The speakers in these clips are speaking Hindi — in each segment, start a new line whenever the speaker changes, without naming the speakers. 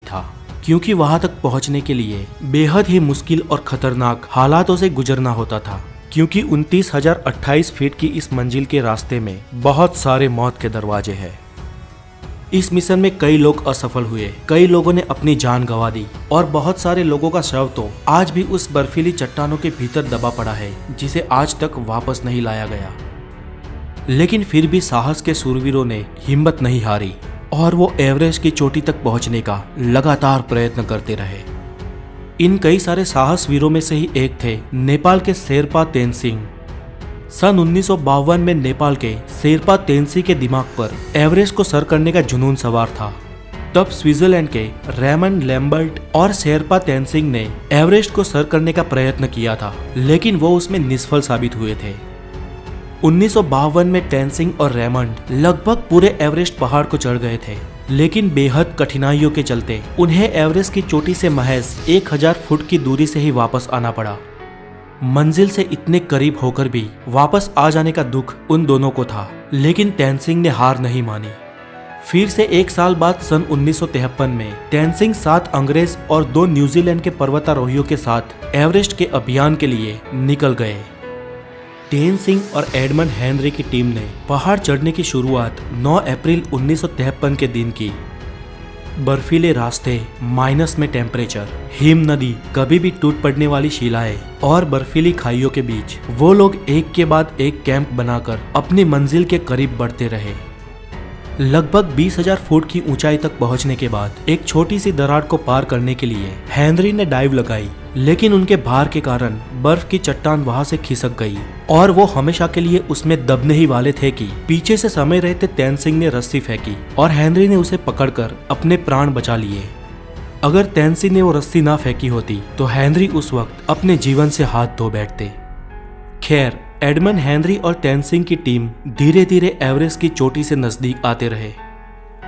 था, क्योंकि वहां तक पहुंचने के लिए बेहद ही मुश्किल और खतरनाक हालातों से गुजरना होता था, क्योंकि 29,028 फीट की इस मंजिल के रास्ते में बहुत सारे मौत के दरवाजे हैं। इस मिशन में कई लोग असफल हुए, कई लोगों ने अपनी जान गंवा दी और बहुत सारे लोगों का शव तो आज भी उस बर्फीली चट्टानों के भीतर दबा पड़ा है, जिसे आज तक वापस नहीं लाया गया। लेकिन फिर भी साहस के शूरवीरों ने हिम्मत नहीं हारी और वो एवरेस्ट की चोटी तक पहुंचने का लगातार प्रयत्न करते रहे। इन कई सारे साहस वीरों में से ही एक थे नेपाल के शेरपा तेनसिंग। सन 1952 में नेपाल के शेरपा तेनसी के दिमाग पर एवरेस्ट को सर करने का जुनून सवार था। तब स्विट्जरलैंड के रेमंड लैम्बर्ट और शेरपा तेनसिंग ने एवरेस्ट को सर करने का प्रयत्न किया था, लेकिन वो उसमें निष्फल साबित हुए थे। 1952 में तेनसिंग और रेमंड लगभग पूरे एवरेस्ट पहाड़ को चढ़ गए थे, लेकिन बेहद कठिनाइयों के चलते उन्हें एवरेस्ट की चोटी से महज 1000 फुट की दूरी से ही वापस आना पड़ा। मंजिल से इतने करीब होकर भी वापस आ जाने का दुख उन दोनों को था, लेकिन तेनसिंग ने हार नहीं मानी। फिर से एक साल बाद सन 1953 में तेनसिंग 7 अंग्रेज और 2 न्यूजीलैंड के पर्वतारोहियों के साथ एवरेस्ट के अभियान के लिए निकल गए। तेनसिंग और एडमंड हेनरी की टीम ने पहाड़ चढ़ने की शुरुआत 9 अप्रैल 1953 के दिन की। बर्फीले रास्ते, माइनस में टेम्परेचर, हिम नदी, कभी भी टूट पड़ने वाली शिलाएं और बर्फीली खाइयों के बीच वो लोग एक के बाद एक कैंप बनाकर अपनी मंजिल के करीब बढ़ते रहे। लगभग 20,000 फुट की ऊंचाई तक पहुंचने के बाद एक छोटी सी दरार को पार करने के लिए हेनरी ने डाइव लगाई, लेकिन उनके भार के कारण बर्फ की चट्टान वहां से खिसक गई और वो हमेशा के लिए उसमें दबने ही वाले थे कि पीछे से समय रहते तेनसिंग ने रस्सी फेंकी और हेनरी ने उसे पकड़कर अपने प्राण बचा लिए। अगर तेनसिंग ने वो रस्सी ना फेंकी होती तो हेनरी उस वक्त अपने जीवन से हाथ धो बैठते। खैर, एडमंड हेनरी और तेनसिंग की टीम धीरे धीरे एवरेस्ट की चोटी से नजदीक आते रहे।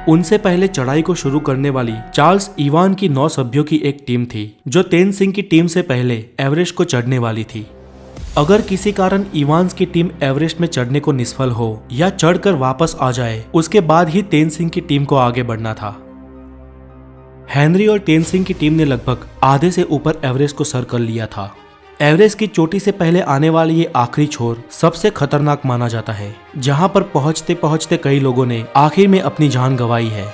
उनसे पहले चढ़ाई को शुरू करने वाली चार्ल्स इवान की 9 सभ्यों की एक टीम थी, जो तेनसिंग की टीम से पहले एवरेस्ट को चढ़ने वाली थी। अगर किसी कारण इवान्स की टीम एवरेस्ट में चढ़ने को निष्फल हो या चढ़कर वापस आ जाए, उसके बाद ही तेनसिंग की टीम को आगे बढ़ना था। हेनरी और तेनसिंग की टीम ने लगभग आधे से ऊपर एवरेस्ट को सर कर लिया था। एवरेस्ट की चोटी से पहले आने वाली ये आखिरी छोर सबसे खतरनाक माना जाता है, जहां पर पहुंचते पहुंचते कई लोगों ने आखिर में अपनी जान गंवाई है।